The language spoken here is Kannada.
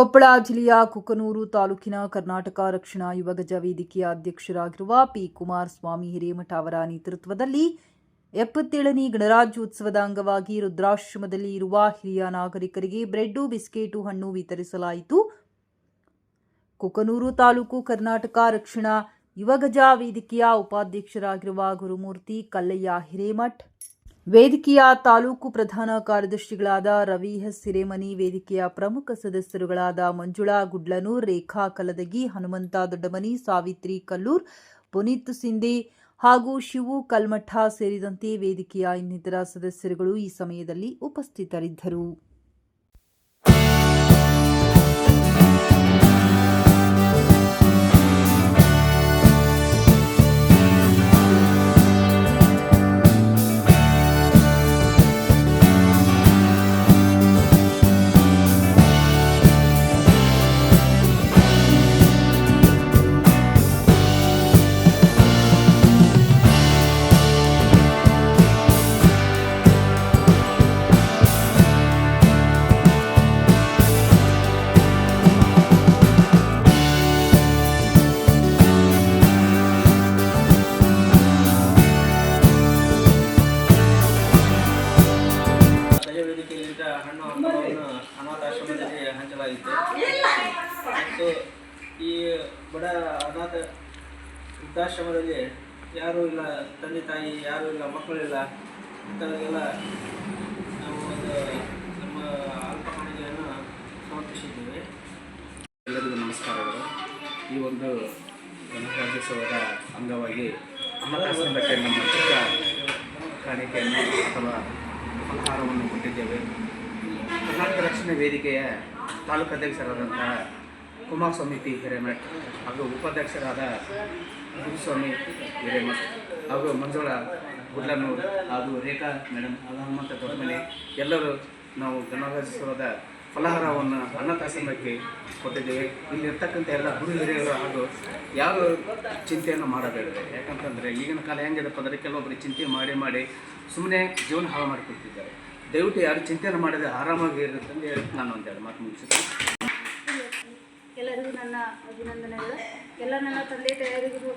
ಕೊಪ್ಪಳ ಜಿಲ್ಲೆಯ ಕುಕನೂರು ತಾಲೂಕಿನ ಕರ್ನಾಟಕ ರಕ್ಷಣಾ ಯುವಗಜ ವೇದಿಕೆಯ ಅಧ್ಯಕ್ಷರಾಗಿರುವ ಪಿ ಕುಮಾರಸ್ವಾಮಿ ಹಿರೇಮಠ ಅವರ ನೇತೃತ್ವದಲ್ಲಿ 77ನೇ ಗಣರಾಜ್ಯೋತ್ಸವದ ಅಂಗವಾಗಿ ರುದ್ರಾಶ್ರಮದಲ್ಲಿ ಇರುವ ಹಿರಿಯ ನಾಗರಿಕರಿಗೆ ಬ್ರೆಡ್ಡು, ಬಿಸ್ಕೆಟು, ಹಣ್ಣು ವಿತರಿಸಲಾಯಿತು. ಕುಕನೂರು ತಾಲೂಕು ಕರ್ನಾಟಕ ರಕ್ಷಣಾ ಯುವಗಜ ವೇದಿಕೆಯ ಉಪಾಧ್ಯಕ್ಷರಾಗಿರುವ ಗುರುಮೂರ್ತಿ ಕಲ್ಲಯ್ಯ ಹಿರೇಮಠ್, ವೇದಿಕೆಯ ತಾಲೂಕು ಪ್ರಧಾನ ಕಾರ್ಯದರ್ಶಿಗಳಾದ ರವಿ ಎಸ್ ಹಿರೇಮನಿ, ವೇದಿಕೆಯ ಪ್ರಮುಖ ಸದಸ್ಯರುಗಳಾದ ಮಂಜುಳಾ ಗುಡ್ಲನೂರ್, ರೇಖಾ ಕಲದಗಿ, ಹನುಮಂತ ದೊಡ್ಡಮನಿ, ಸಾವಿತ್ರಿ ಕಲ್ಲೂರ್, ಪುನೀತ್ ಸಿಂಧೆ ಹಾಗೂ ಶಿವು ಕಲ್ಮಠ ಸೇರಿದಂತೆ ವೇದಿಕೆಯ ಇನ್ನಿತರ ಸದಸ್ಯರುಗಳು ಈ ಸಮಯದಲ್ಲಿ ಉಪಸ್ಥಿತರಿದ್ದರು. ಹಣ್ಣು ಹಂಪಲವನ್ನು ಅನಾಥಾಶ್ರಮದಲ್ಲಿ ಹಂಚಲಾಗಿತ್ತು. ಮತ್ತು ಈ ಬಡ ಅನಾಥ ವೃದ್ಧಾಶ್ರಮದಲ್ಲಿ ಯಾರೂ ಇಲ್ಲ, ತಂದೆ ತಾಯಿ ಯಾರೂ ಇಲ್ಲ, ಮಕ್ಕಳಿಲ್ಲ, ಇಂಥವರಿಗೆಲ್ಲ ನಾವು ಒಂದು ನಮ್ಮ ಅಲ್ಪ ಕಾಣಿಕೆಯನ್ನು ಸಮರ್ಪಿಸಿದ್ದೇವೆ. ಎಲ್ಲರಿಗೂ ನಮಸ್ಕಾರಗಳು. ಈ ಒಂದು ಗಣರಾಜ್ಯೋತ್ಸವದ ಅಂಗವಾಗಿ ಅನಾಥಾಶ್ರಮಕ್ಕೆ ನಮ್ಮ ಚಿಕ್ಕ ಕಾಣಿಕೆಯನ್ನು ಅಥವಾ ಆಹಾರವನ್ನು ಕೊಟ್ಟಿದ್ದೇವೆ. ಕರ್ನಾಟಕ ರಕ್ಷಣಾ ವೇದಿಕೆಯ ತಾಲೂಕು ಅಧ್ಯಕ್ಷರಾದಂತಹ ಕುಮಾರಸ್ವಾಮಿ ಪಿ ಹಿರೇಮಠ್ ಹಾಗೂ ಉಪಾಧ್ಯಕ್ಷರಾದ ಗುರುಸ್ವಾಮಿ ಹಿರೇಮಠ್ ಹಾಗೂ ಮಂಜುಳಾ ಗುಡ್ಲನೂರ್ ಹಾಗೂ ರೇಖಾ ಮೇಡಮ್ ಹಾಗೂ ಹನುಮಂತ ದೊಡ್ಡಮನಿ ಎಲ್ಲರೂ ನಾವು ಗಣರಾಜ್ಯೋತ್ಸವದ ಫಲಾಹಾರವನ್ನು ಅನಾಥಾಶ್ರಮಕ್ಕೆ ಕೊಟ್ಟಿದ್ದೇವೆ. ಇಲ್ಲಿರ್ತಕ್ಕಂಥ ಎಲ್ಲ ಗುರು ಹಿರಿಯರು ಹಾಗೂ ಯಾರು ಚಿಂತೆಯನ್ನು ಮಾಡಬೇಡಿದೆ. ಯಾಕಂತಂದರೆ ಈಗಿನ ಕಾಲ ಹೆಂಗಿದಪ್ಪ ಅಂದರೆ ಕೆಲವೊಬ್ಬರು ಚಿಂತೆ ಮಾಡಿ ಸುಮ್ಮನೆ ಜೀವನ ಹಾಳು ಮಾಡಿಕೊಡ್ತಿದ್ದಾರೆ. ದಯವಿಟ್ಟು ಯಾರು ಚಿಂತೆಯನ್ನು ಮಾಡಿದರೆ ಆರಾಮಾಗಿ ಇರುತ್ತೆ ಅಂತ ಹೇಳಿ ನಾನು ಒಂದೆರಡು ಮಾತು ಮುಗಿಸುತ್ತೇನೆ. ಎಲ್ಲರಿಗೂ ನನ್ನ ಅಭಿನಂದನೆಗಳು. ಎಲ್ಲ ನನ್ನ ತಂದೆ ತಾಯರಿಗೂ